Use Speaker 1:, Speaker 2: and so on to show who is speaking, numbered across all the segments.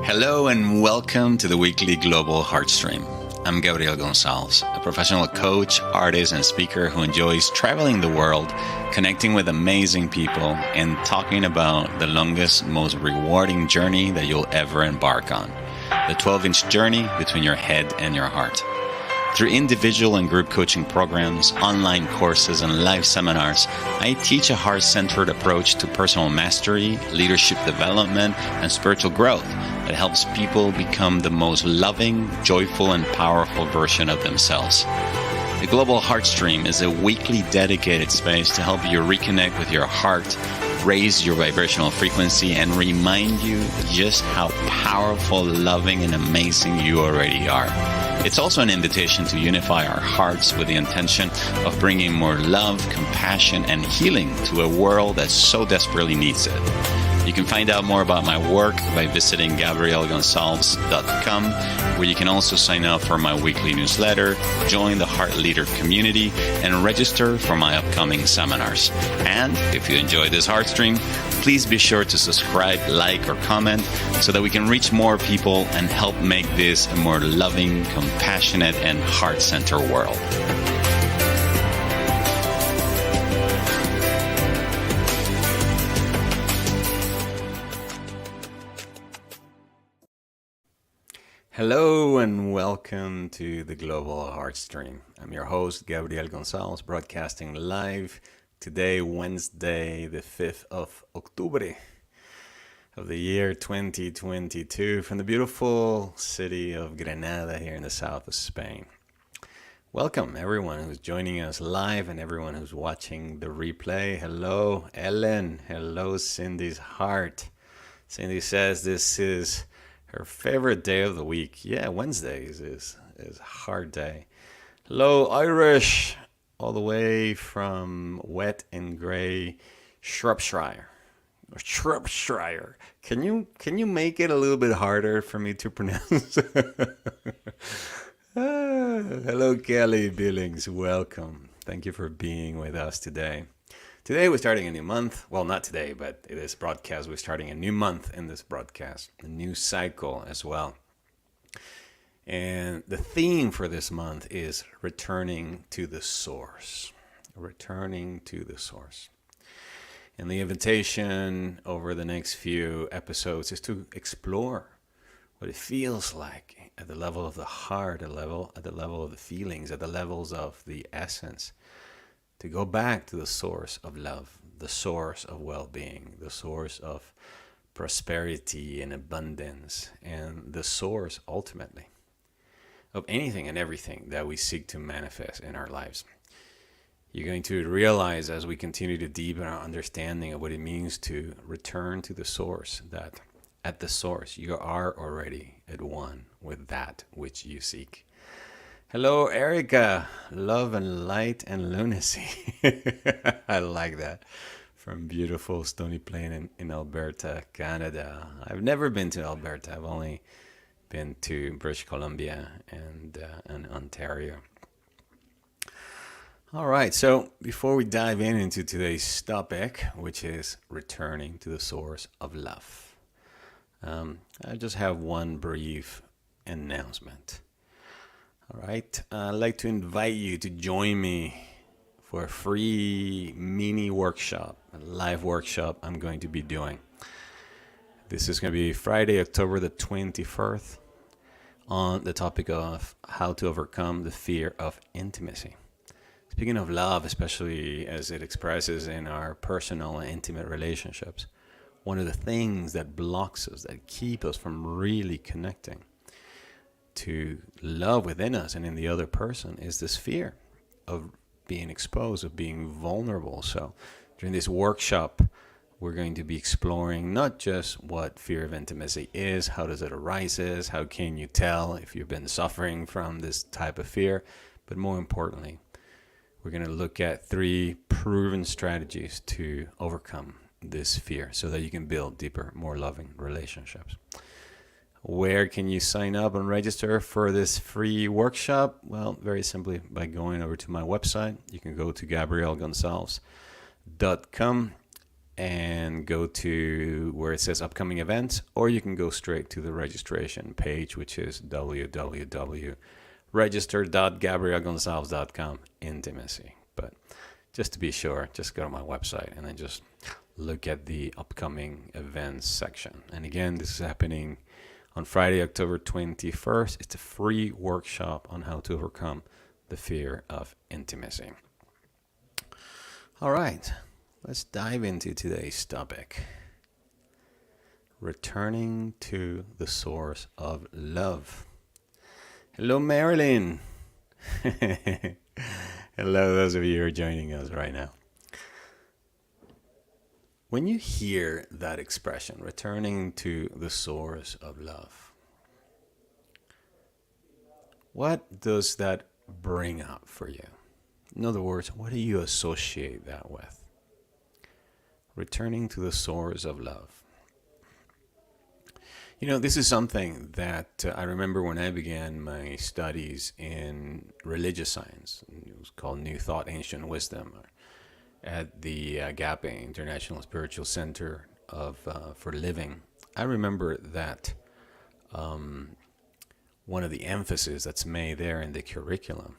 Speaker 1: Hello and welcome to the weekly Global Heartstream. I'm Gabriel Gonzalez, a professional coach, artist, and speaker who enjoys traveling the world, connecting with amazing people, and talking about the longest, most rewarding journey that you'll ever embark on, the 12-inch journey between your head and your heart. Through individual and group coaching programs, online courses, and live seminars, I teach a heart-centered approach to personal mastery, leadership development, and spiritual growth that helps people become the most loving, joyful, and powerful version of themselves. The Global Heartstream is a weekly dedicated space to help you reconnect with your heart, raise your vibrational frequency, and remind you just how powerful, loving, and amazing you already are. It's also an invitation to unify our hearts with the intention of bringing more love, compassion, and healing to a world that so desperately needs it. You can find out more about my work by visiting GabrielGonzalez.com, where you can also sign up for my weekly newsletter, join the Heart Leader community, and register for my upcoming seminars. And if you enjoy this Heartstream, please be sure to subscribe, like, or comment so that we can reach more people and help make this a more loving, compassionate, and heart-centered world. Hello and welcome to the Global Heartstream. I'm your host, Gabriel Gonzalez, broadcasting live today, Wednesday, the 5th of October of the year 2022 from the beautiful city of Granada here in the south of Spain. Welcome everyone who's joining us live and everyone who's watching the replay. Hello, Ellen. Hello, Cindy's heart. Cindy says this is her favorite day of the week. Yeah, Wednesdays is a hard day. Hello, Irish, all the way from wet and gray Shropshire. Can you make it a little bit harder for me to pronounce? Hello, Kelly Billings. Welcome. Thank you for being with us today. Today we're starting a new month. Well, not today, but in this broadcast, we're starting a new month in this broadcast, a new cycle as well. And the theme for this month is returning to the source. Returning to the source. And the invitation over the next few episodes is to explore what it feels like at the level of the heart, at the level of the feelings, at the levels of the essence. To go back to the source of love, the source of well-being, the source of prosperity and abundance, and the source, ultimately, of anything and everything that we seek to manifest in our lives. You're going to realize as we continue to deepen our understanding of what it means to return to the source, that at the source you are already at one with that which you seek. Hello, Erica. Love and light and lunacy. I like that. From beautiful Stony Plain in Alberta, Canada. I've never been to Alberta. I've only been to British Columbia and Ontario. All right. So before we dive into today's topic, which is returning to the source of love, I just have one brief announcement. All right, I'd like to invite you to join me for a free mini workshop, a live workshop I'm going to be doing. This is going to be Friday, October the 21st, on the topic of how to overcome the fear of intimacy. Speaking of love, especially as it expresses in our personal and intimate relationships, one of the things that blocks us, that keep us from really connecting to love within us and in the other person is this fear of being exposed, of being vulnerable. So during this workshop, we're going to be exploring not just what fear of intimacy is, how does it arise, how can you tell if you've been suffering from this type of fear, but more importantly, we're going to look at 3 proven strategies to overcome this fear so that you can build deeper, more loving relationships. Where can you sign up and register for this free workshop? Well, very simply by going over to my website. You can go to GabrielGonzalez.com and go to where it says upcoming events, or you can go straight to the registration page, which is www.register.gabrielgonzalez.com intimacy. But just to be sure, just go to my website and then just look at the upcoming events section. And again, this is happening on Friday, October 21st. It's a free workshop on how to overcome the fear of intimacy. All right, let's dive into today's topic. Returning to the source of love. Hello, Marilyn. Hello, those of you who are joining us right now. When you hear that expression, returning to the source of love, what does that bring up for you? In other words, what do you associate that with? Returning to the source of love. You know, this is something that I remember when I began my studies in religious science. It was called New Thought, Ancient Wisdom, at the Agape International Spiritual Center for Living. I remember that one of the emphasis that's made there in the curriculum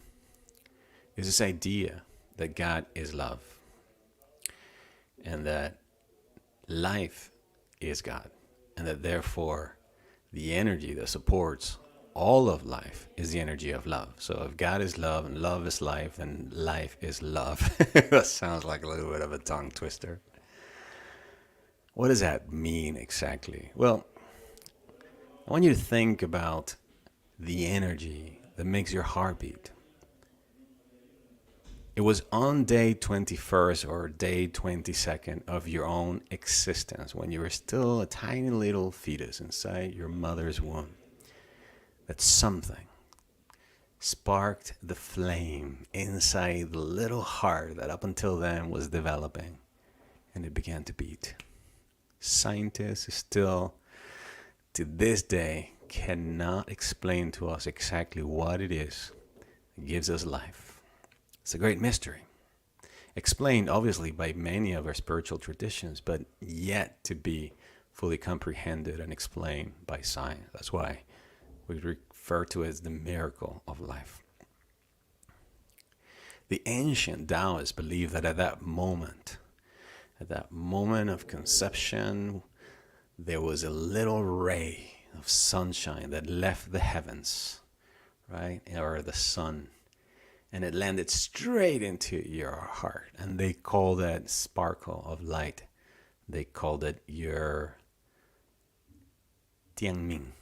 Speaker 1: is this idea that God is love and that life is God, and that therefore the energy that supports all of life is the energy of love. So if God is love and love is life, then life is love. That sounds like a little bit of a tongue twister. What does that mean exactly? Well, I want you to think about the energy that makes your heart beat. It was on day 21st or day 22nd of your own existence, when you were still a tiny little fetus inside your mother's womb, that something sparked the flame inside the little heart that up until then was developing, and it began to beat. Scientists still, to this day, cannot explain to us exactly what it is that gives us life. It's a great mystery, explained obviously by many of our spiritual traditions, but yet to be fully comprehended and explained by science. That's why we refer to it as the miracle of life. The ancient Taoists believed that at that moment of conception, there was a little ray of sunshine that left the heavens, right, or the sun, and it landed straight into your heart. And they call that sparkle of light, they called it your Tianming.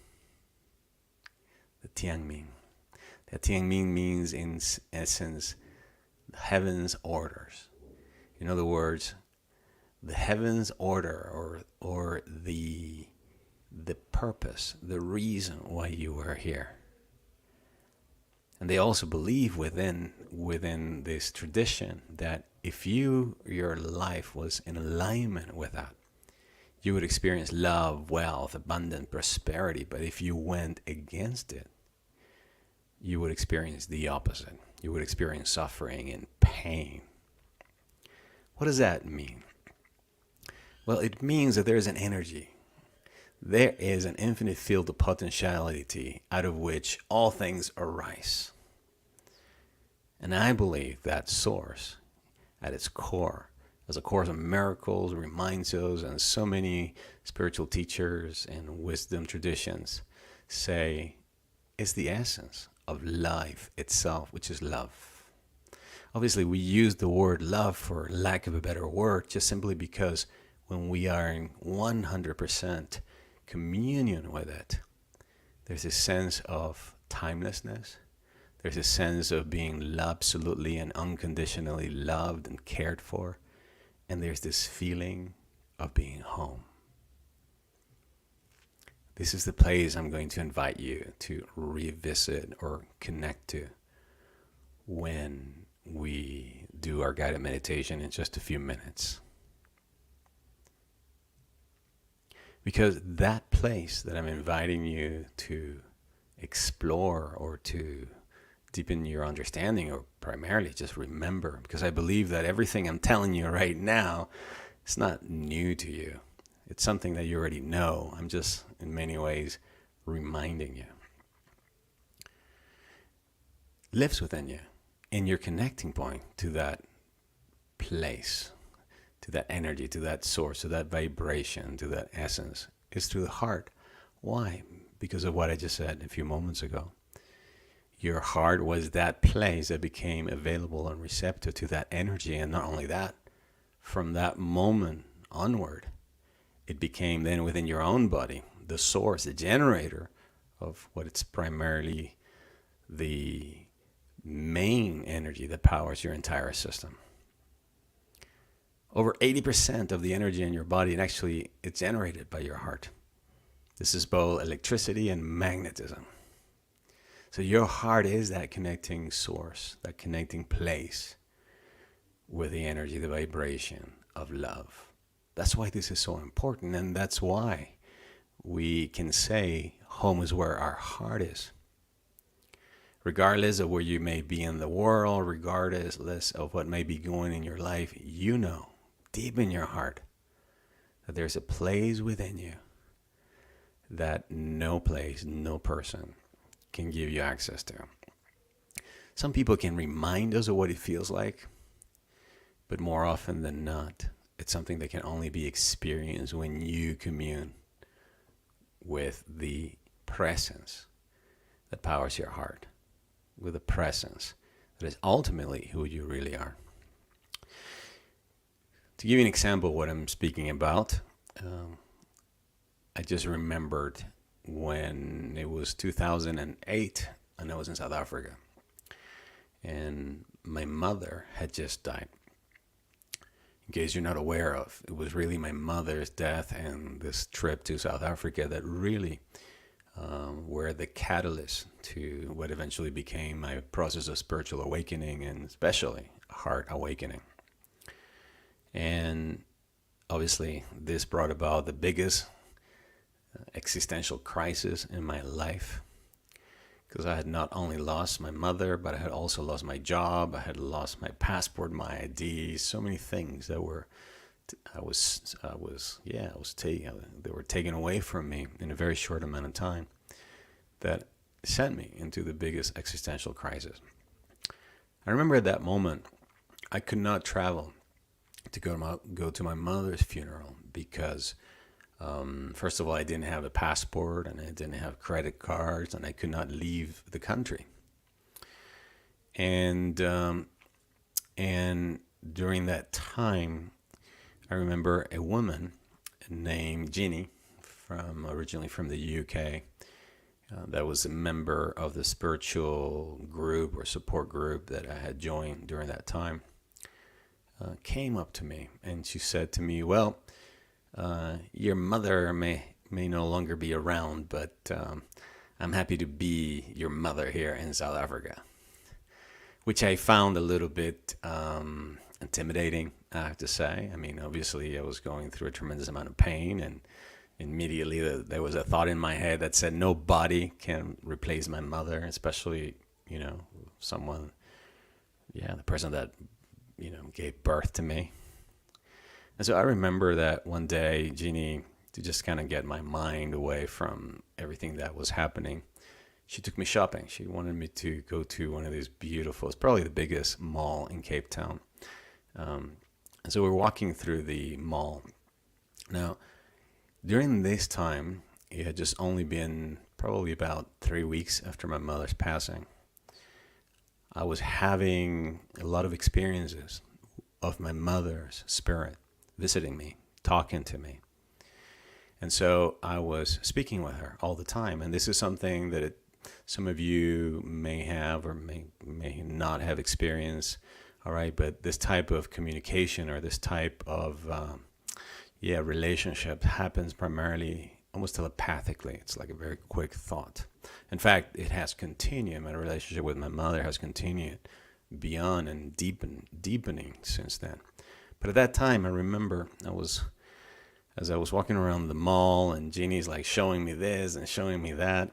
Speaker 1: The Tianming. The Tianming means, in essence, heaven's orders. In other words, the heaven's order, or the purpose, the reason why you were here. And they also believe within this tradition that if your life was in alignment with that, you would experience love, wealth, abundant prosperity. But if you went against it, you would experience the opposite. You would experience suffering and pain. What does that mean? Well, it means that there is an energy. There is an infinite field of potentiality out of which all things arise. And I believe that source, at its core, as A Course in Miracles reminds us, and so many spiritual teachers and wisdom traditions say, is the essence of life itself, which is love. Obviously, we use the word love, for lack of a better word, just simply because when we are in 100% communion with it, there's a sense of timelessness. There's a sense of being absolutely and unconditionally loved and cared for. And there's this feeling of being home. This is the place I'm going to invite you to revisit or connect to when we do our guided meditation in just a few minutes. Because that place that I'm inviting you to explore or to deepen your understanding, or primarily just remember, because I believe that everything I'm telling you right now
Speaker 2: It's not new to you. It's something that you already know. I'm just, in many ways, reminding you. Lives within you, and your connecting point to that place, to that energy, to that source, to that vibration, to that essence is through the heart. Why? Because of what I just said a few moments ago. Your heart was that place that became available and receptive to that energy. And not only that, from that moment onward, it became then within your own body, the source, the generator of what it's primarily the main energy that powers your entire system. Over 80% of the energy in your body, and actually it's generated by your heart. This is both electricity and magnetism. So your heart is that connecting source, that connecting place with the energy, the vibration of love. That's why this is so important, and that's why we can say home is where our heart is. Regardless of where you may be in the world, regardless of what may be going in your life, you know deep in your heart that there's a place within you that no place, no person can give you access to. Some people can remind us of what it feels like, but more often than not, it's something that can only be experienced when you commune with the presence that powers your heart, with the presence that is ultimately who you really are. To give you an example of what I'm speaking about, I just remembered when it was 2008 and I was in South Africa. And my mother had just died. In case you're not aware of, it was really my mother's death and this trip to South Africa that really were the catalyst to what eventually became my process of spiritual awakening and especially heart awakening. And obviously, this brought about the biggest existential crisis in my life because I had not only lost my mother, but I had also lost my job. I had lost my passport, my ID, so many things that were, they were taken away from me in a very short amount of time that sent me into the biggest existential crisis. I remember at that moment, I could not travel to go to my mother's funeral because first of all, I didn't have a passport and I didn't have credit cards and I could not leave the country. And during that time, I remember a woman named Ginny, originally from the UK, that was a member of the spiritual group or support group that I had joined during that time, came up to me and she said to me, well, your mother may no longer be around, but I'm happy to be your mother here in South Africa, which I found a little bit intimidating, I have to say. I mean, obviously, I was going through a tremendous amount of pain, and immediately there was a thought in my head that said, no body can replace my mother, especially, someone, the person that, gave birth to me. And so I remember that one day, Jeannie, to just kind of get my mind away from everything that was happening, she took me shopping. She wanted me to go to one of these beautiful, it's probably the biggest mall in Cape Town. And so we're walking through the mall. Now, during this time, it had just only been probably about 3 weeks after my mother's passing. I was having a lot of experiences of my mother's spirit visiting me, talking to me. And so I was speaking with her all the time. And this is something that some of you may have or may not have experienced. All right. But this type of communication or this type of relationship happens primarily almost telepathically. It's like a very quick thought. In fact, it has continued. My relationship with my mother has continued beyond and deepening since then. But at that time, I remember as I was walking around the mall and Jeannie's like showing me this and showing me that,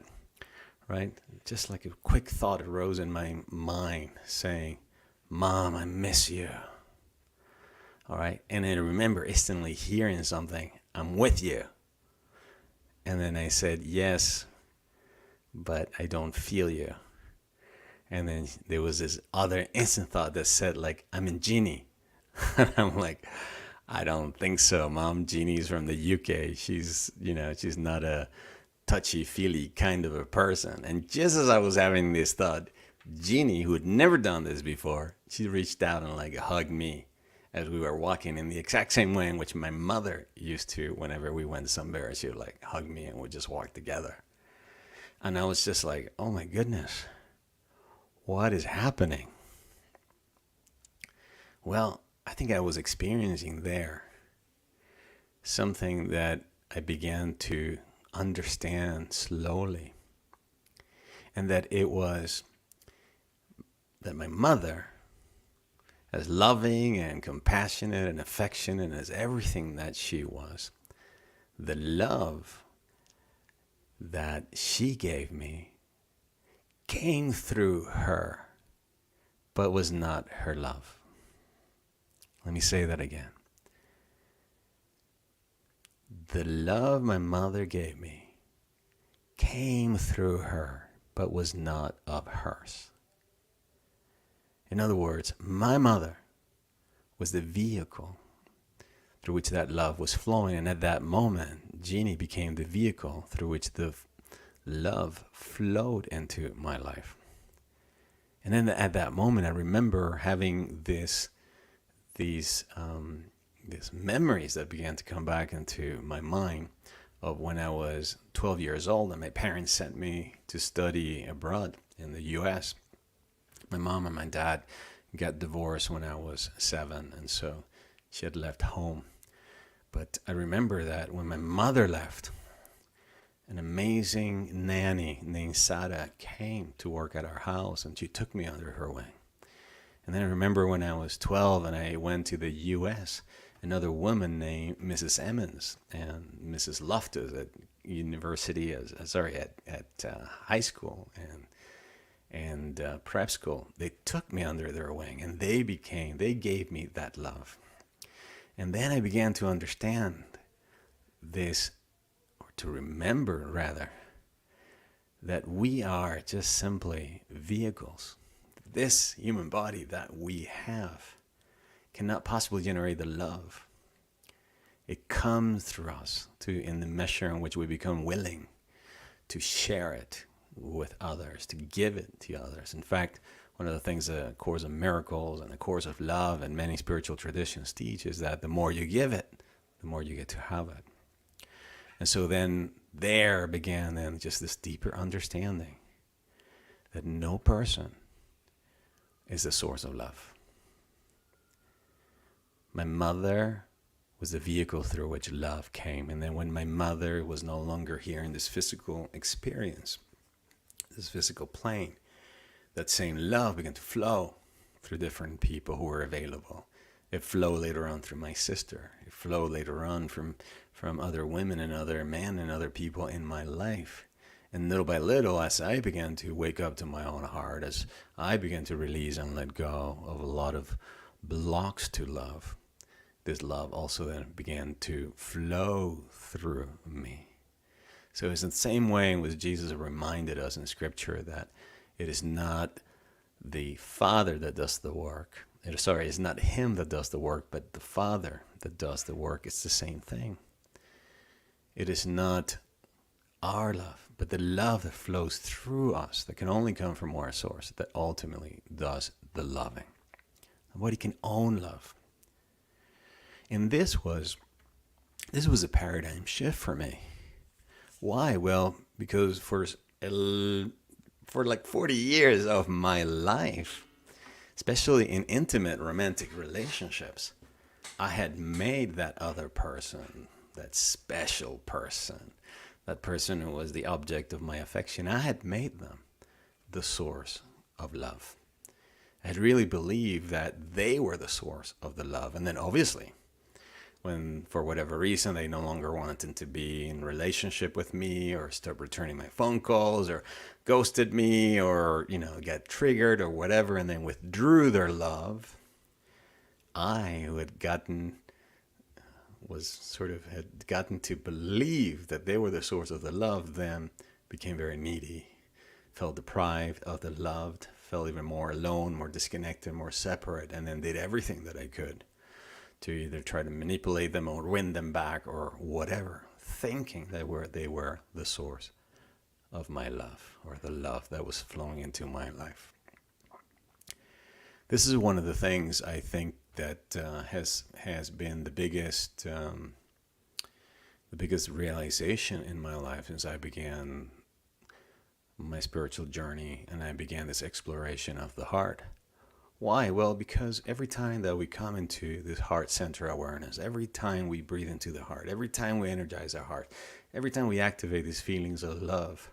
Speaker 2: right? Just like a quick thought arose in my mind saying, Mom, I miss you. All right. And then I remember instantly hearing something, I'm with you. And then I said, yes, but I don't feel you. And then there was this other instant thought that said, like, I'm in Jeannie. And I'm like, I don't think so, Mom. Jeannie's from the UK. She's not a touchy-feely kind of a person. And just as I was having this thought, Jeannie, who had never done this before, she reached out and like hugged me as we were walking in the exact same way in which my mother used to whenever we went somewhere. She would like hug me and we'd just walk together. And I was just like, oh my goodness, what is happening? Well, I think I was experiencing there something that I began to understand slowly. And that it was that my mother, as loving and compassionate and affectionate as everything that she was, the love that she gave me came through her, but was not her love. Let me say that again. The love my mother gave me came through her, but was not of hers. In other words, my mother was the vehicle through which that love was flowing. And at that moment, Jeannie became the vehicle through which the love flowed into my life. And then at that moment, I remember having these memories that began to come back into my mind of when I was 12 years old and my parents sent me to study abroad in the US. My mom and my dad got divorced when I was 7, and so she had left home. But I remember that when my mother left, an amazing nanny named Sada came to work at our house, and she took me under her wing. And then I remember when I was 12 and I went to the US, another woman named Mrs. Emmons and Mrs. Loftus at university, at high school and prep school, they took me under their wing and they gave me that love. And then I began to understand this, or to remember rather, that we are just simply vehicles. This human body that we have cannot possibly generate the love. It comes through us in the measure in which we become willing to share it with others, to give it to others. In fact, one of the things the Course of Miracles and the Course of Love and many spiritual traditions teach is that the more you give it, the more you get to have it. And so then there began then just this deeper understanding that no person is the source of love. My mother was the vehicle through which love came. And then when my mother was no longer here in this physical experience, this physical plane, that same love began to flow through different people who were available. It flowed later on through my sister. It flowed later on from other women and other men and other people in my life. And little by little, as I began to wake up to my own heart, as I began to release and let go of a lot of blocks to love, this love also then began to flow through me. So it's the same way in which Jesus reminded us in Scripture that it is not the Father that does the work. It's not Him that does the work, but the Father that does the work. It's the same thing. It is not our love, but the love that flows through us, that can only come from our source, that ultimately does the loving. Nobody can own love. And this was a paradigm shift for me. Why? Well, because for like 40 years of my life, especially in intimate romantic relationships, I had made that other person, that special person, that person who was the object of my affection, I had made them the source of love. I had really believed that they were the source of the love. And then obviously, when for whatever reason they no longer wanted to be in relationship with me, or stopped returning my phone calls, or ghosted me, or got triggered or whatever, and then withdrew their love, I, who had gotten had gotten to believe that they were the source of the love, then became very needy, felt deprived of the loved, felt even more alone, more disconnected, more separate, and then did everything that I could to either try to manipulate them or win them back or whatever, thinking that they were the source of my love, or the love that was flowing into my life. This is one of the things I think that has been the biggest realization in my life since I began my spiritual journey and I began this exploration of the heart. Why? Well, because every time that we come into this heart center awareness, every time we breathe into the heart, every time we energize our heart, every time we activate these feelings of love,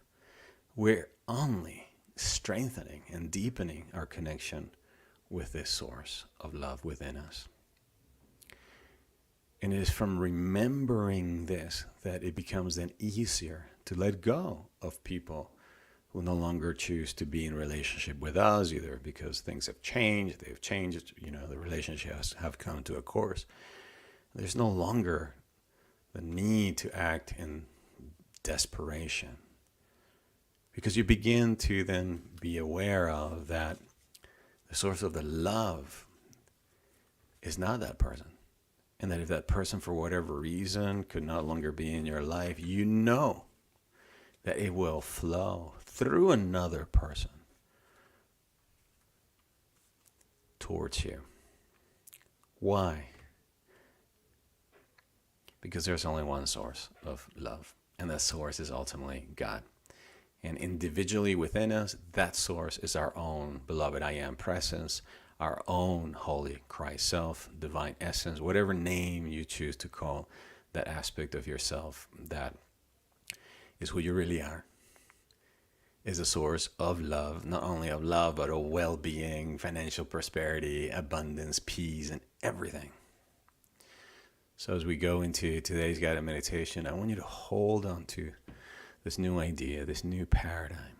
Speaker 2: we're only strengthening and deepening our connection with this source of love within us. And it is from remembering this that it becomes then easier to let go of people who no longer choose to be in relationship with us, either because things have changed, they've changed, the relationships have come to a course. There's no longer the need to act in desperation, because you begin to then be aware of that the source of the love is not that person. And that if that person, for whatever reason, could no longer be in your life, you know that it will flow through another person towards you. Why? Because there's only one source of love, and that source is ultimately God. And individually within us, that source is our own beloved I Am presence, our own holy Christ self, divine essence, whatever name you choose to call that aspect of yourself, that is who you really are, is a source of love, not only of love, but of well-being, financial prosperity, abundance, peace, and everything. So as we go into today's guided meditation, I want you to hold on to this new idea, this new paradigm.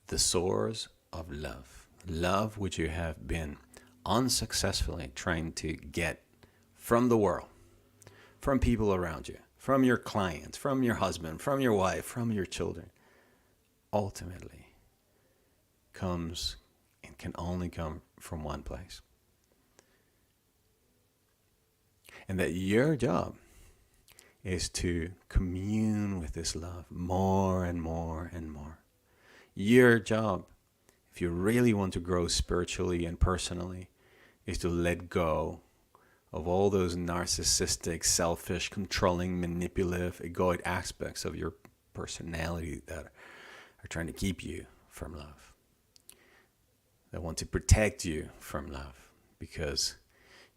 Speaker 2: The source of love. Love which you have been unsuccessfully trying to get from the world, from people around you, from your clients, from your husband, from your wife, from your children, ultimately comes and can only come from one place. And that your job is to commune with this love more and more and more. Your job, if you really want to grow spiritually and personally, is to let go of all those narcissistic, selfish, controlling, manipulative, egoic aspects of your personality that are trying to keep you from love, that want to protect you from love, because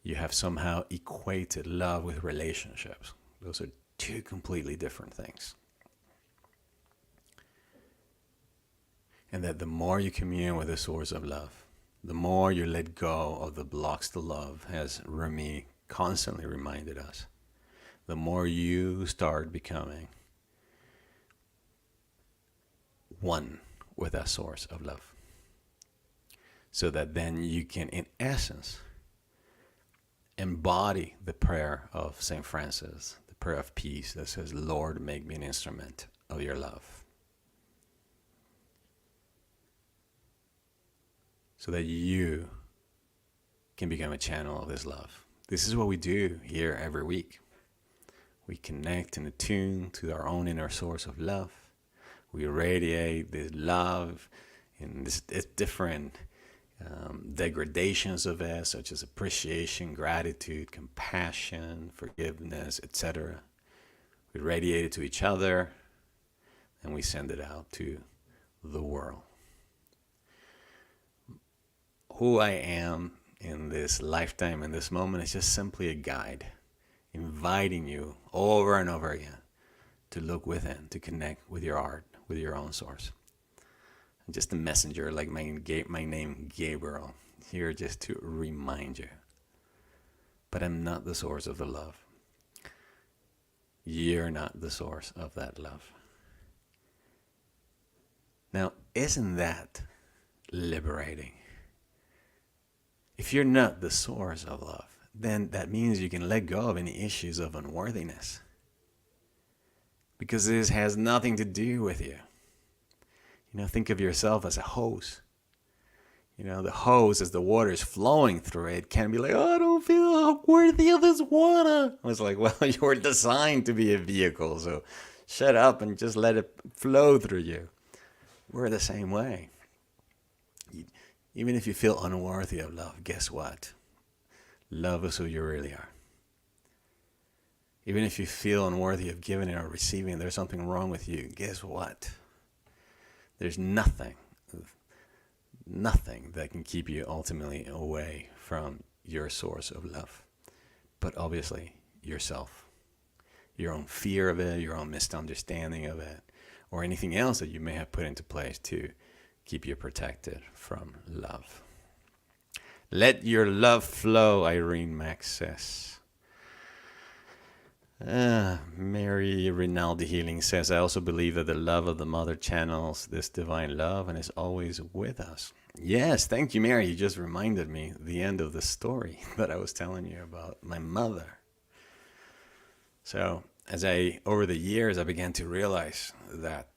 Speaker 2: you have somehow equated love with relationships. Those are two completely different things. And that the more you commune with the source of love, the more you let go of the blocks to love, as Rumi constantly reminded us, the more you start becoming one with that source of love. So that then you can, in essence, embody the prayer of St. Francis, the prayer of peace that says, Lord, make me an instrument of your love. So that you can become a channel of this love. This is what we do here every week. We connect and attune to our own inner source of love. We radiate this love in this different degradations of it, such as appreciation, gratitude, compassion, forgiveness, etc. We radiate it to each other, and we send it out to the world. Who I am in this lifetime, in this moment, is just simply a guide, inviting you over and over again to look within, to connect with your art, with your own source. I'm just a messenger, like my name Gabriel, here just to remind you. But I'm not the source of the love. You're not the source of that love. Now, isn't that liberating? If you're not the source of love, then that means you can let go of any issues of unworthiness. Because this has nothing to do with you. Think of yourself as a hose. The hose, as the water is flowing through it, can be like, oh, I don't feel worthy of this water. I was like, well, you were designed to be a vehicle, so shut up and just let it flow through you. We're the same way. Even if you feel unworthy of love, guess what? Love is who you really are. Even if you feel unworthy of giving it or receiving, there's something wrong with you. Guess what? There's nothing that can keep you ultimately away from your source of love. But obviously, yourself. Your own fear of it, your own misunderstanding of it, or anything else that you may have put into place to keep you protected from love. Let your love flow, Irene Max says. Mary Rinaldi Healing says, I also believe that the love of the mother channels this divine love and is always with us. Yes, thank you, Mary. You just reminded me the end of the story that I was telling you about my mother. So over the years, I began to realize that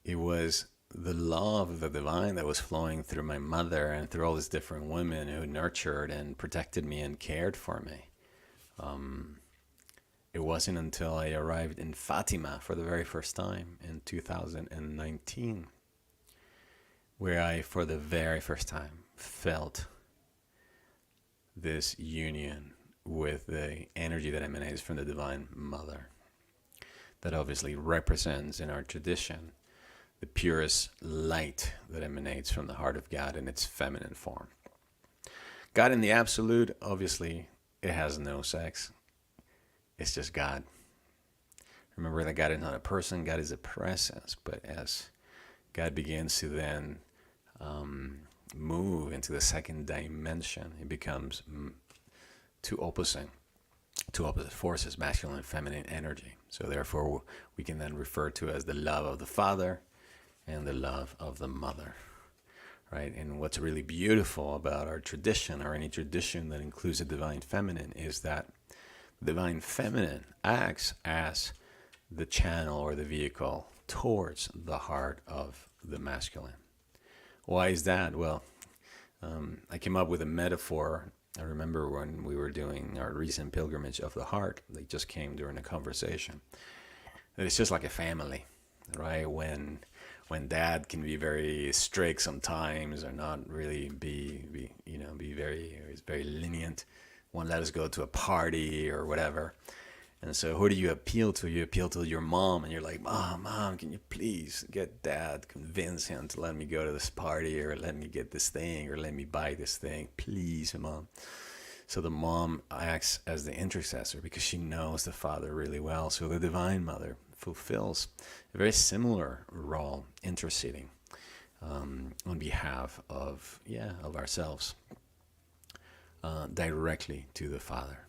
Speaker 2: it was the love of the divine that was flowing through my mother and through all these different women who nurtured and protected me and cared for me. It wasn't until I arrived in Fatima for the very first time in 2019 where I, for the very first time, felt this union with the energy that emanates from the Divine Mother. That obviously represents in our tradition the purest light that emanates from the heart of God in its feminine form. God in the absolute, obviously, it has no sex. It's just God. Remember that God is not a person, God is a presence. But as God begins to then move into the second dimension, it becomes two opposite forces, masculine and feminine energy. So therefore, we can then refer to as the love of the Father and the love of the Mother, right? And what's really beautiful about our tradition, or any tradition that includes the divine feminine, is that the divine feminine acts as the channel or the vehicle towards the heart of the masculine. Why is that? Well, I came up with a metaphor. I remember when we were doing our recent pilgrimage of the heart, they just came during a conversation. It's just like a family, right? When dad can be very strict sometimes, or not really be very lenient, won't let us go to a party or whatever. And so who do you appeal to? You appeal to your mom, and you're like, Mom, can you please get dad, convince him to let me go to this party, or let me get this thing, or let me buy this thing, please, Mom. So the mom acts as the intercessor because she knows the Father really well. So the Divine Mother fulfills a very similar role, interceding on behalf of ourselves directly to the Father.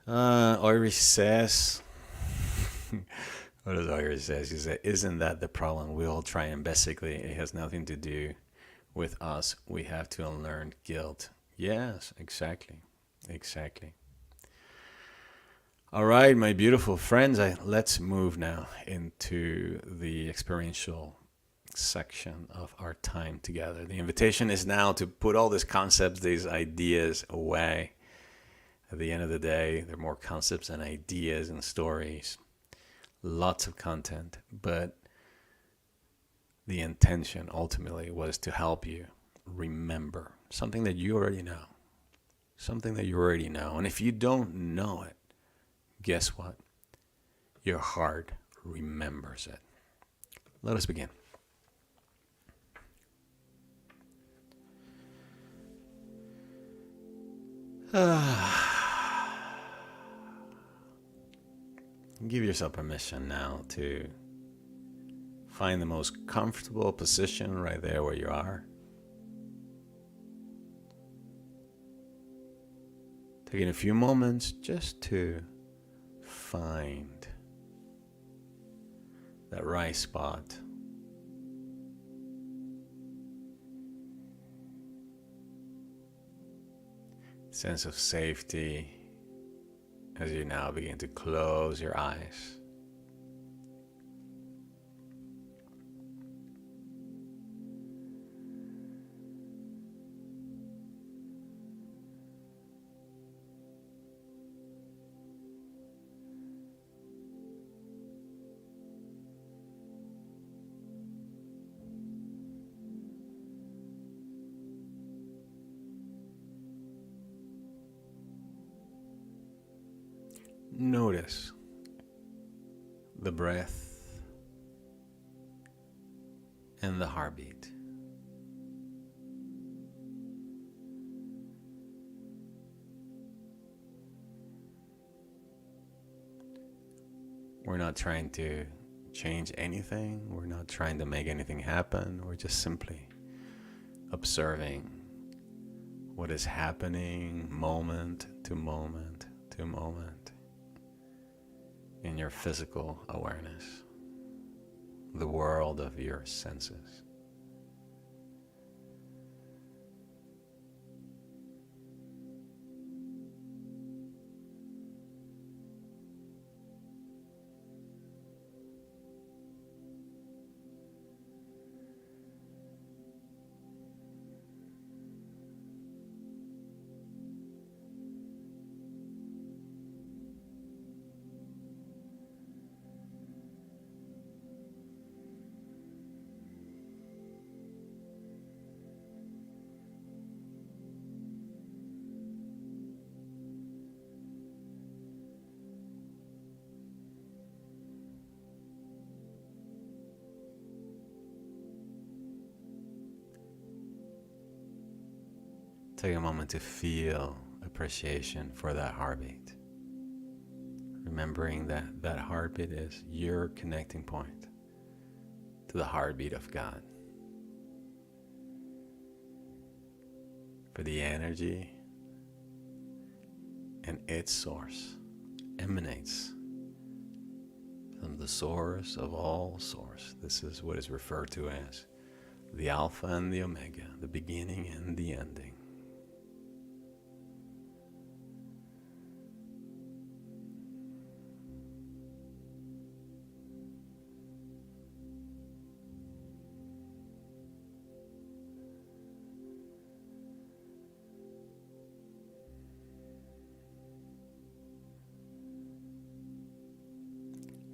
Speaker 2: Iris says, what does Iris say? She said, isn't that the problem? We all try, and basically it has nothing to do with us. We have to unlearn guilt. Yes, exactly. All right, my beautiful friends, let's move now into the experiential section of our time together. The invitation is now to put all these concepts, these ideas away. At the end of the day, there are more concepts and ideas and stories, lots of content, but the intention ultimately was to help you remember something that you already know. And if you don't know it, guess what? Your heart remembers it. Let us begin. Give yourself permission now to find the most comfortable position right there where you are. Taking a few moments just to find that right spot sense of safety as you now begin to close your eyes. Notice the breath and the heartbeat. We're not trying to change anything. We're not trying to make anything happen. We're just simply observing what is happening moment to moment to moment in your physical awareness, the world of your senses. Take a moment to feel appreciation for that heartbeat. Remembering that that heartbeat is your connecting point to the heartbeat of God. For the energy and its source emanates from the source of all source. This is what is referred to as the Alpha and the Omega, the beginning and the ending.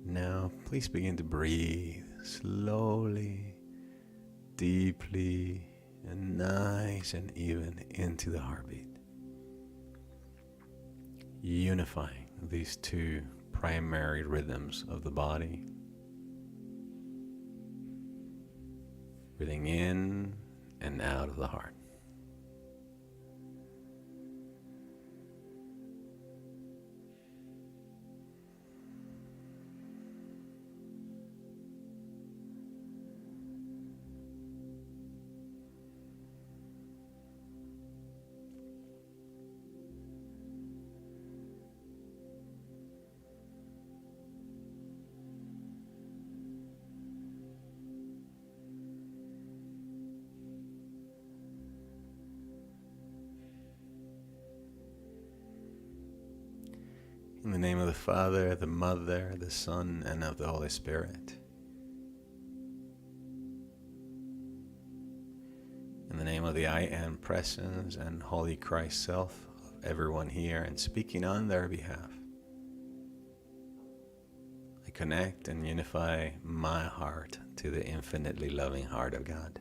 Speaker 2: Now, please begin to breathe slowly, deeply, and nice and even into the heartbeat. Unifying these two primary rhythms of the body. Breathing in and out of the heart. In the name of the Father, the Mother, the Son, and of the Holy Spirit. In the name of the I Am Presence and Holy Christ Self of everyone here and speaking on their behalf, I connect and unify my heart to the infinitely loving heart of God.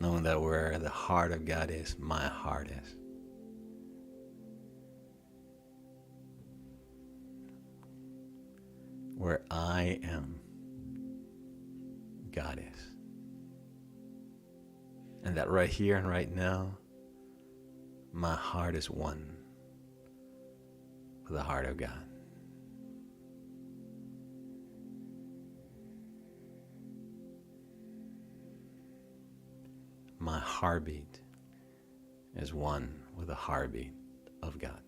Speaker 2: Knowing that where the heart of God is, my heart is. Where I am, God is. And that right here and right now, my heart is one with the heart of God. My heartbeat is one with the heartbeat of God.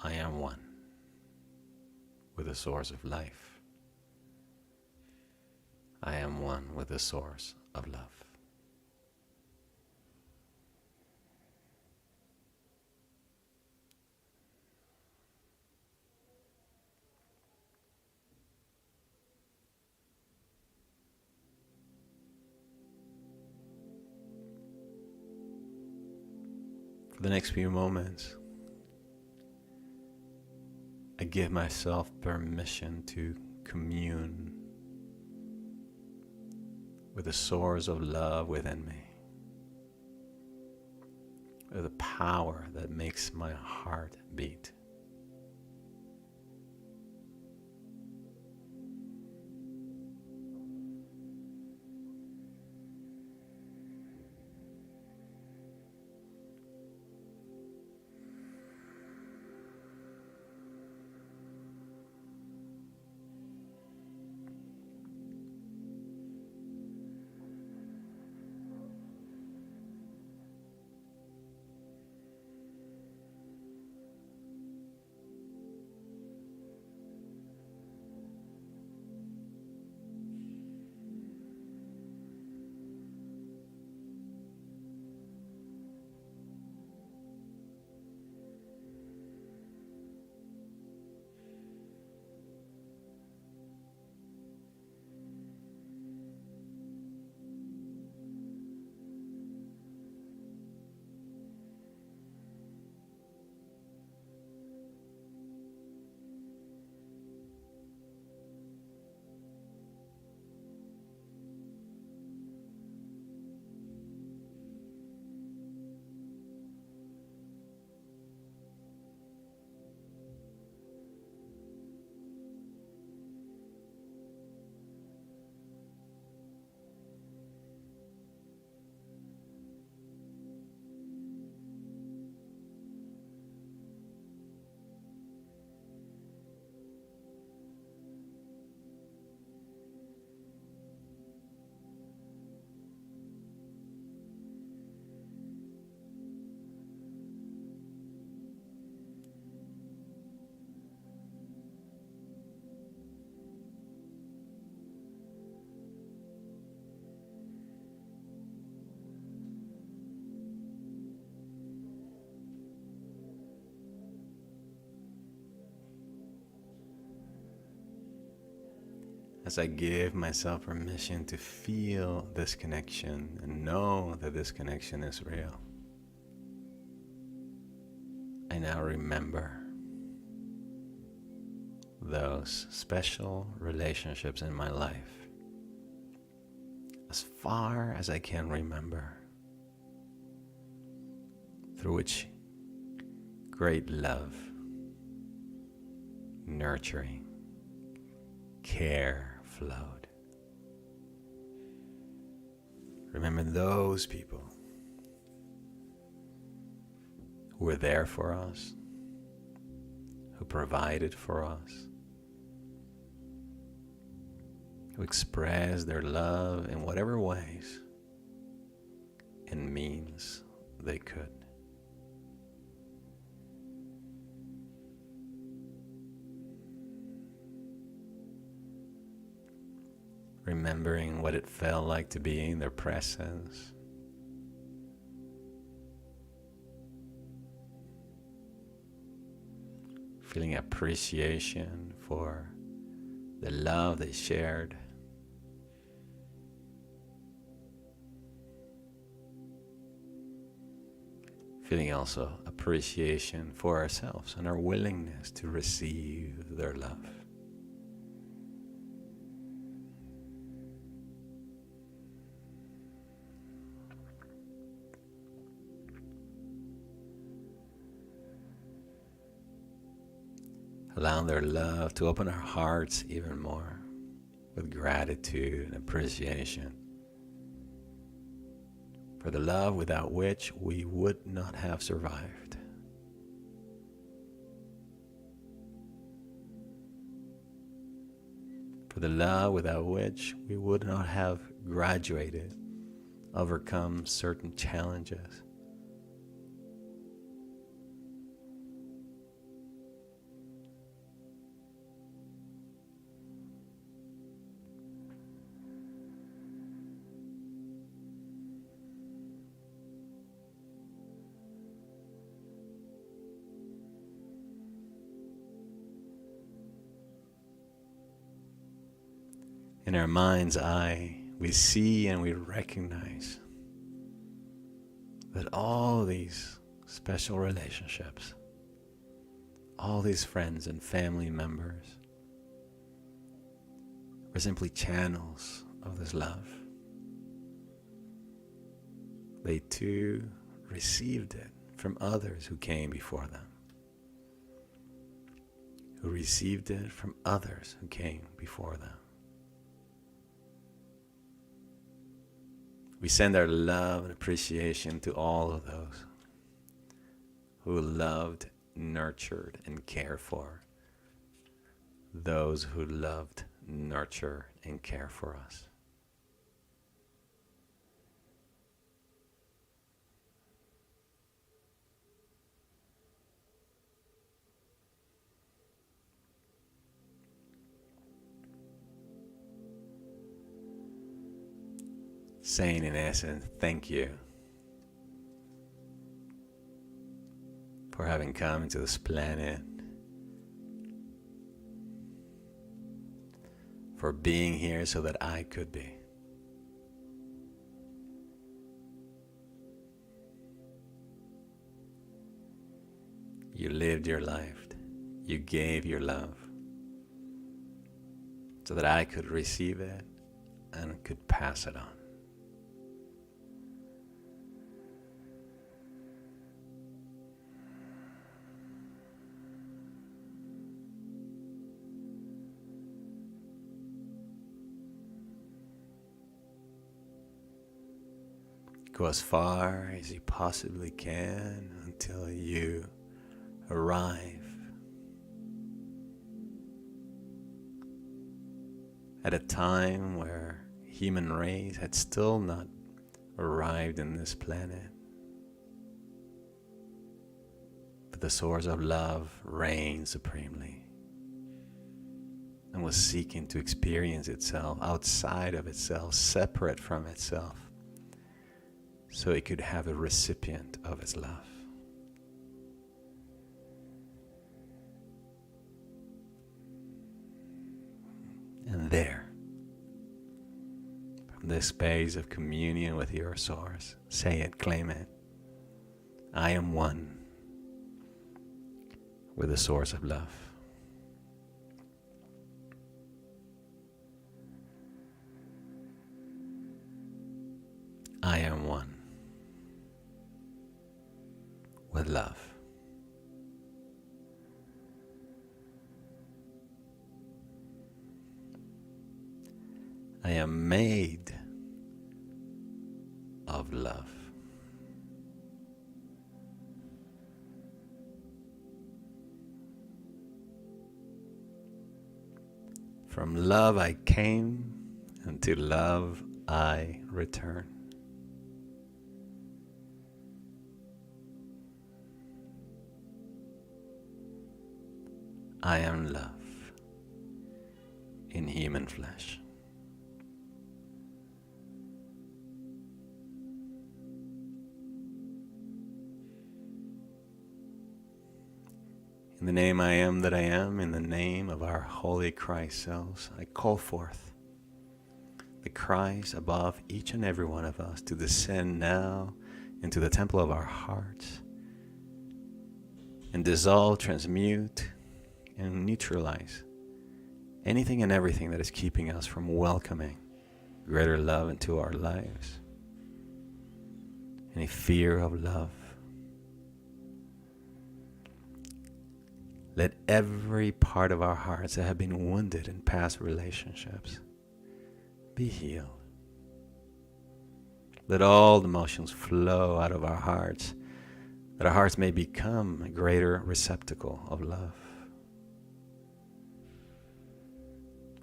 Speaker 2: I am am one with the source of life. I am one with the source of love. For the next few moments, I give myself permission to commune with the source of love within me, with the power that makes my heart beat. As I give myself permission to feel this connection and know that this connection is real, I now remember those special relationships in my life as far as I can remember, through which great love, nurturing, care flowed. Remember those people who were there for us, who provided for us, who expressed their love in whatever ways and means they could. Remembering what it felt like to be in their presence. Feeling appreciation for the love they shared. Feeling also appreciation for ourselves and our willingness to receive their love. Allowing their love to open our hearts even more with gratitude and appreciation for the love without which we would not have survived. For the love without which we would not have graduated, overcome certain challenges. In our mind's eye, we see and we recognize that all these special relationships, all these friends and family members are simply channels of this love. They too received it from others who came before them, who received it from others who came before them. We send our love and appreciation to all of those who loved, nurtured, and cared for those who loved, nurture, and care for us. Saying in essence, thank you for having come into this planet, for being here so that I could be. You lived your life, you gave your love so that I could receive it and could pass it on. Go as far as you possibly can until you arrive at a time where human race had still not arrived in this planet. But the source of love reigned supremely and was seeking to experience itself outside of itself, separate from itself, so it could have a recipient of its love. And there, from this space of communion with your source, say it, claim it. I am one with the source of love. I am one with love. I am made of love. From love I came, and to love I return. I am love in human flesh. In the name I am that I am, in the name of our holy Christ selves, I call forth the Christ above each and every one of us to descend now into the temple of our hearts and dissolve, transmute, and neutralize anything and everything that is keeping us from welcoming greater love into our lives. Any fear of love. Let every part of our hearts that have been wounded in past relationships be healed. Let all the emotions flow out of our hearts, that our hearts may become a greater receptacle of love.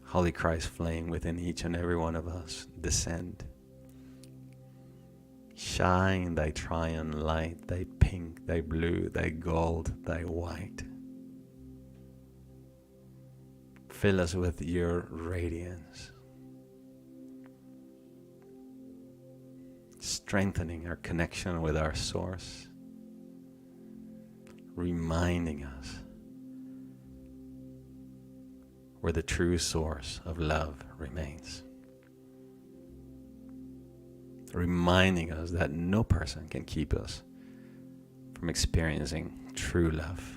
Speaker 2: Holy Christ flame within each and every one of us, descend. Shine thy triune light, thy pink, thy blue, thy gold, thy white. Fill us with your radiance, strengthening our connection with our source, reminding us where the true source of love remains, reminding us that no person can keep us from experiencing true love.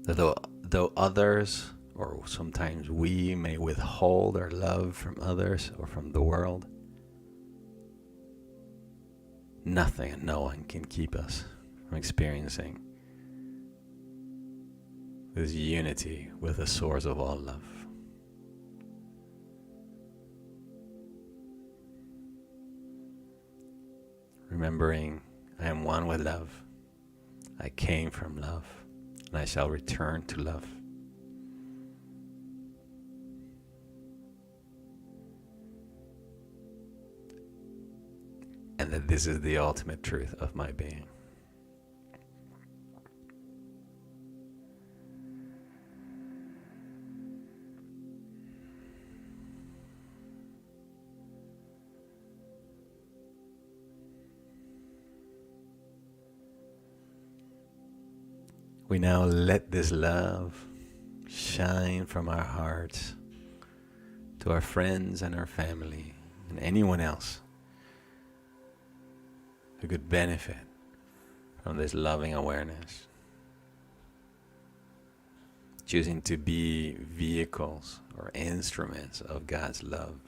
Speaker 2: Though others, or sometimes we, may withhold our love from others or from the world, nothing and no one can keep us from experiencing this unity with the source of all love. Remembering, I am one with love. I came from love, and I shall return to love. And that this is the ultimate truth of my being. We now let this love shine from our hearts to our friends and our family and anyone else who could benefit from this loving awareness. Choosing to be vehicles or instruments of God's love.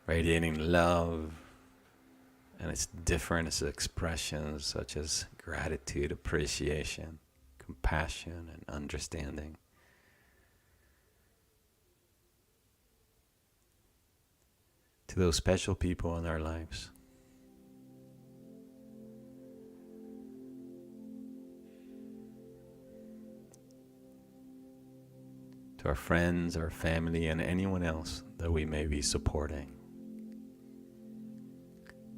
Speaker 2: Radiating love and its different expressions such as gratitude, appreciation, compassion, and understanding. To those special people in our lives. To our friends, our family, and anyone else that we may be supporting.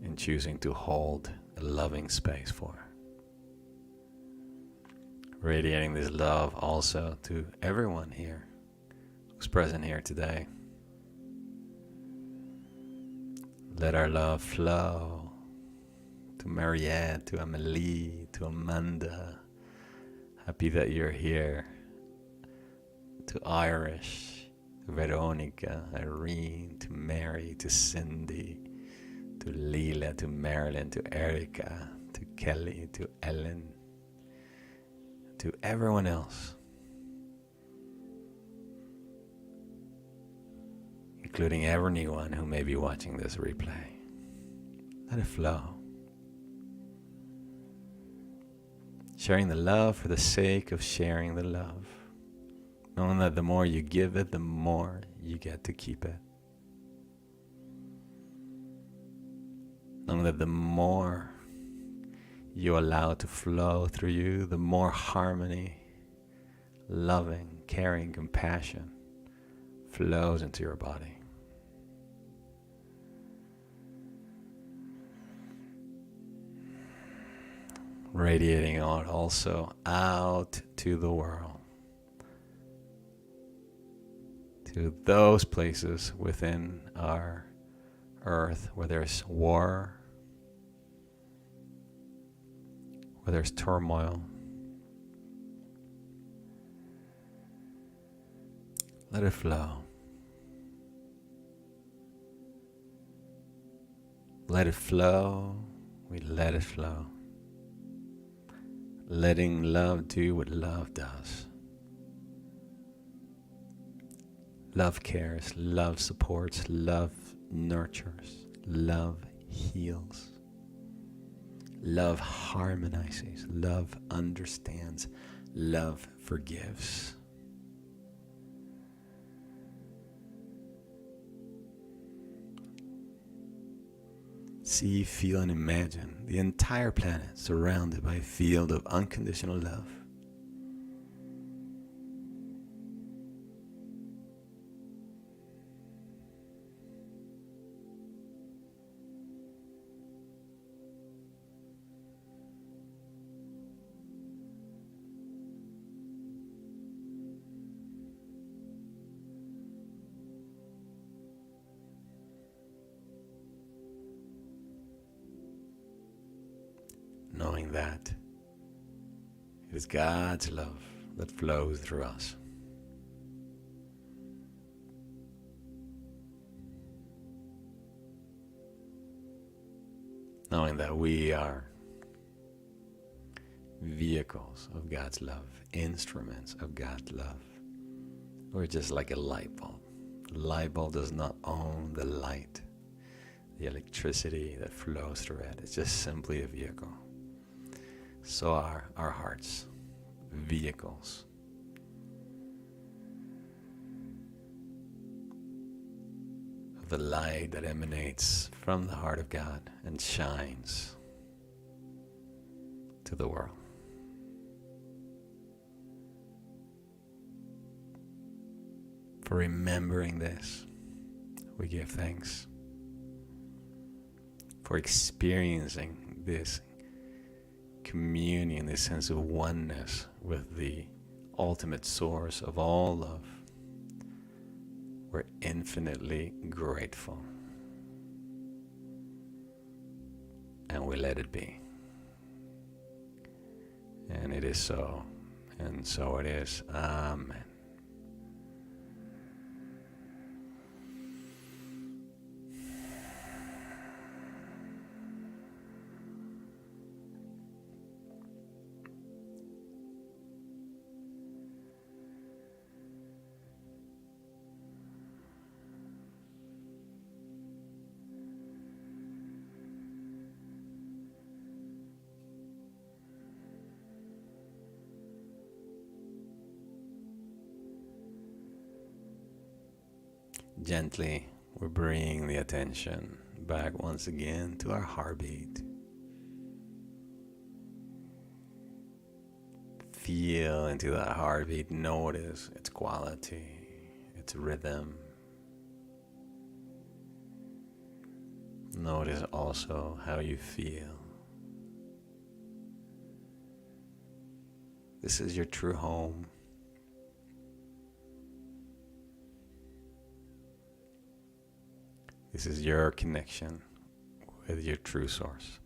Speaker 2: And choosing to hold a loving space for. Radiating this love also to everyone here who's present here today. Let our love flow to Mariette, to Amelie, to Amanda. Happy that you're here. To Irish, to Veronica, Irene, to Mary, to Cindy, to Leela, to Marilyn, to Erica, to Kelly, to Ellen, to everyone else, including everyone who may be watching this replay. Let it flow. Sharing the love for the sake of sharing the love. Knowing that the more you give it, the more you get to keep it. Knowing that the more you allow to flow through you, the more harmony, loving, caring, compassion flows into your body. Radiating out also out to the world. To those places within our earth where there's war, where there's turmoil. Let it flow. Let it flow. We let it flow. Letting love do what love does. Love cares, love supports, love nurtures, love heals, love harmonizes, love understands, love forgives. See, feel, and imagine the entire planet surrounded by a field of unconditional love. Knowing that It is God's love that flows through us. Knowing that we are vehicles of God's love, instruments of God's love. We're just like a light bulb. The light bulb does not own the light, the electricity that flows through it. It's just simply a vehicle. So are our hearts, vehicles. Of the light that emanates from the heart of God and shines to the world. For remembering this, we give thanks. For experiencing this communion, this sense of oneness with the ultimate source of all love, we're infinitely grateful. And we let it be. And it is so, and so it is. Amen. Gently, we're bringing the attention back once again to our heartbeat. Feel into that heartbeat, notice its quality, its rhythm. Notice also how you feel. This is your true home. This is your connection with your true source.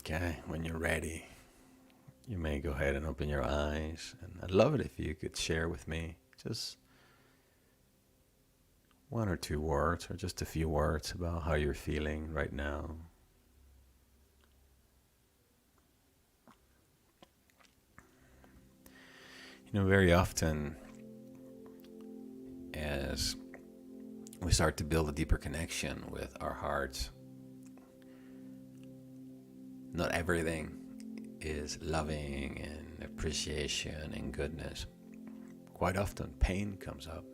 Speaker 2: Okay, when you're ready, you may go ahead and open your eyes. And I'd love it if you could share with me just one or two words, or just a few words about how you're feeling right now. You know, very often, as we start to build a deeper connection with our hearts, not everything is loving and appreciation and goodness. Quite often pain comes up.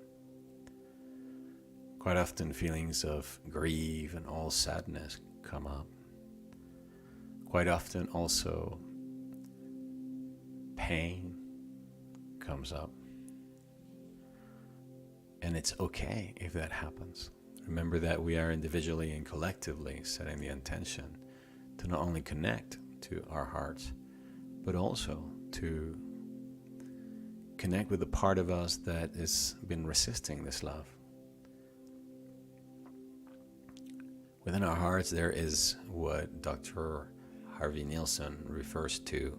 Speaker 2: Quite often feelings of grief and all sadness come up. Quite often also pain comes up. And it's okay if that happens. Remember that we are individually and collectively setting the intention to not only connect to our hearts, but also to connect with the part of us that has been resisting this love. Within our hearts, there is what Dr. Bradley Nelson refers to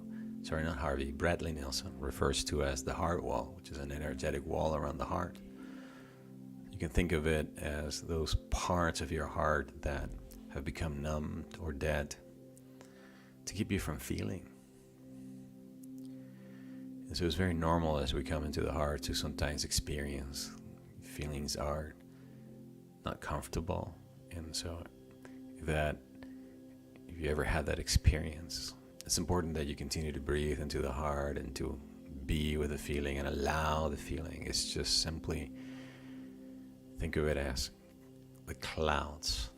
Speaker 2: as the heart wall, which is an energetic wall around the heart. You can think of it as those parts of your heart that have become numbed or dead to keep you from feeling. And so it's very normal as we come into the heart to sometimes experience feelings are not comfortable. And so if you ever had that experience, it's important that you continue to breathe into the heart and to be with the feeling and allow the feeling. It's just simply, think of it as the clouds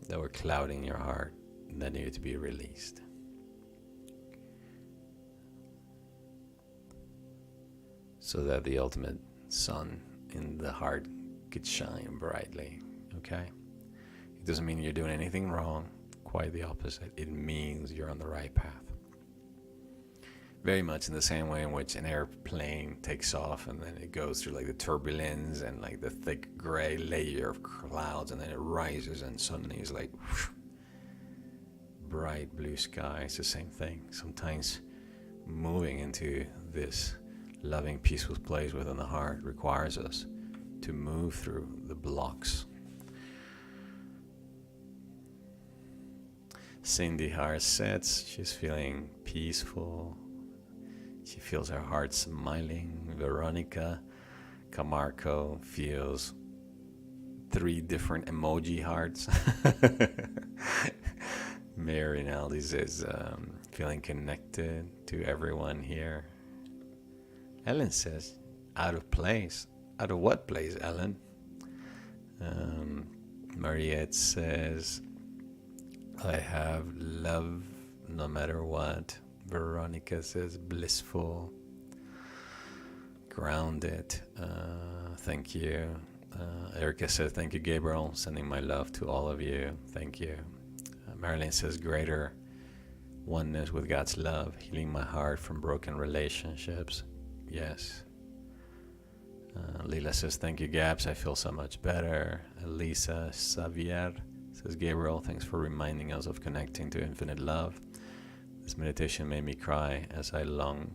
Speaker 2: that were clouding your heart that needed to be released. So that the ultimate sun in the heart could shine brightly, okay? It doesn't mean you're doing anything wrong, quite the opposite. It means you're on the right path. Very much in the same way in which an airplane takes off and then it goes through like the turbulence and like the thick gray layer of clouds, and then it rises and suddenly it's like, whoosh. bright blue sky. It's the same thing. Sometimes moving into this loving, peaceful place within the heart requires us to move through the blocks. Cindy Hart says she's feeling peaceful. She feels her heart smiling. Veronica Camarco feels 3 different emoji hearts. Mary Rinaldi says feeling connected to everyone here. Ellen says out of place. Out of what place, Ellen? Mariette says I have love no matter what. Veronica says blissful, grounded. Thank you. Erica says thank you, Gabriel. Sending my love to all of you. Thank you. Marilyn says greater oneness with God's love, healing my heart from broken relationships. Yes. Lila says thank you, Gabs. I feel so much better. Elisa Xavier says Gabriel, thanks for reminding us of connecting to infinite love. This meditation made me cry as I long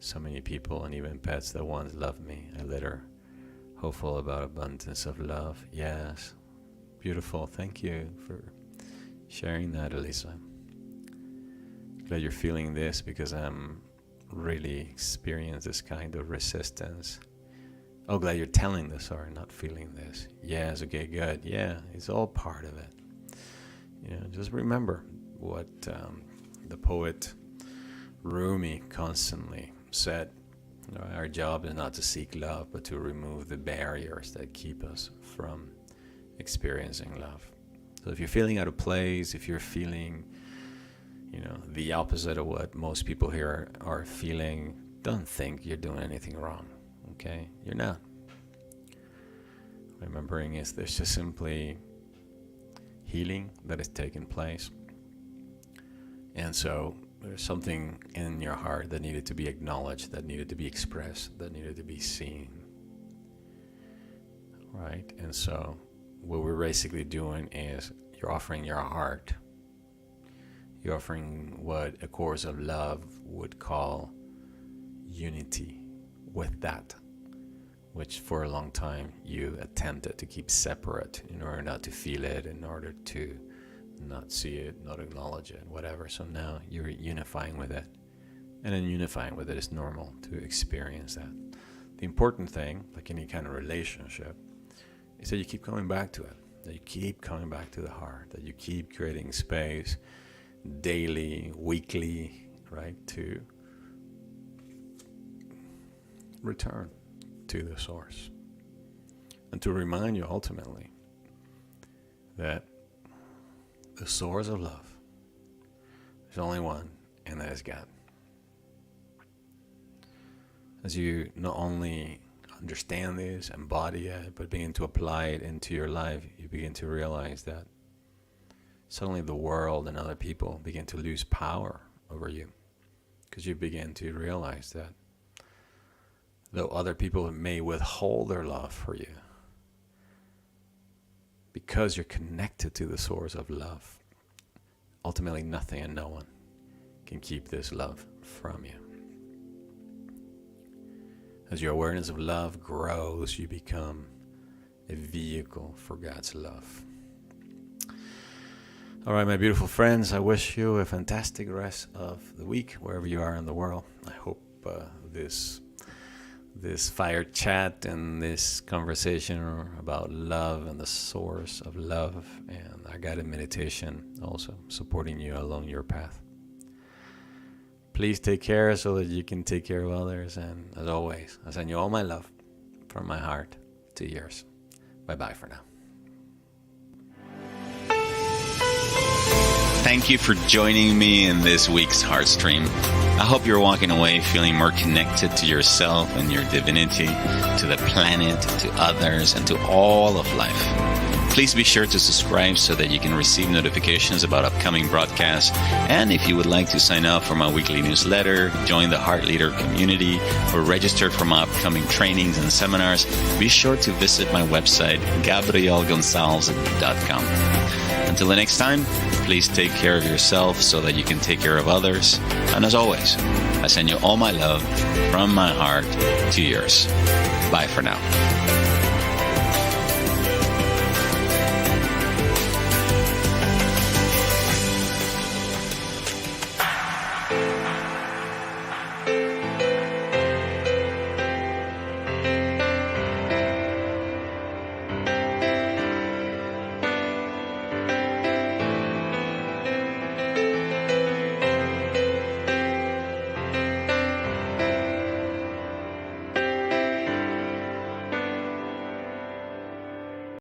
Speaker 2: so many people and even pets that once loved me. I later hopeful about abundance of love. Yes, beautiful. Thank you for sharing that, Elisa. Glad you're feeling this, because I'm really experiencing this kind of resistance. Oh, glad you're telling this, or not feeling this. Yes, okay, good. Yeah, it's all part of it. You know, just remember what the poet Rumi constantly said. You know, our job is not to seek love, but to remove the barriers that keep us from experiencing love. So if you're feeling out of place, if you're feeling, you know, the opposite of what most people here are feeling, don't think you're doing anything wrong. Okay? You're not. Remembering is there's just simply healing that is taking place. And so there's something in your heart that needed to be acknowledged, that needed to be expressed, that needed to be seen. Right? And so what we're basically doing is you're offering your heart. You're offering what a course of love would call unity with that, which for a long time you attempted to keep separate in order not to feel it, in order to not see it, not acknowledge it, whatever. So now you're unifying with it. And then unifying with it is normal to experience that. The important thing, like any kind of relationship, is that you keep coming back to it, that you keep coming back to the heart, that you keep creating space daily, weekly, right, to return to the source. And to remind you ultimately that the source of love, there's only one, and that is God. As you not only understand this, embody it, but begin to apply it into your life, you begin to realize that suddenly the world and other people begin to lose power over you, because you begin to realize that though other people may withhold their love for you, because you're connected to the source of love, ultimately nothing and no one can keep this love from you. As your awareness of love grows, you become a vehicle for God's love. All right, my beautiful friends, I wish you a fantastic rest of the week, wherever you are in the world. I hope this fire chat and this conversation about love and the source of love and our guided meditation also supporting you along your path. Please take care so that you can take care of others. And as always, I send you all my love from my heart to yours. Bye-bye for now.
Speaker 1: Thank you for joining me in this week's Heartstream. I hope you're walking away feeling more connected to yourself and your divinity, to the planet, to others, and to all of life. Please be sure to subscribe so that you can receive notifications about upcoming broadcasts. And if you would like to sign up for my weekly newsletter, join the Heart Leader community, or register for my upcoming trainings and seminars, be sure to visit my website, gabrielgonsalves.com. Until the next time, please take care of yourself so that you can take care of others. And as always, I send you all my love from my heart to yours. Bye for now.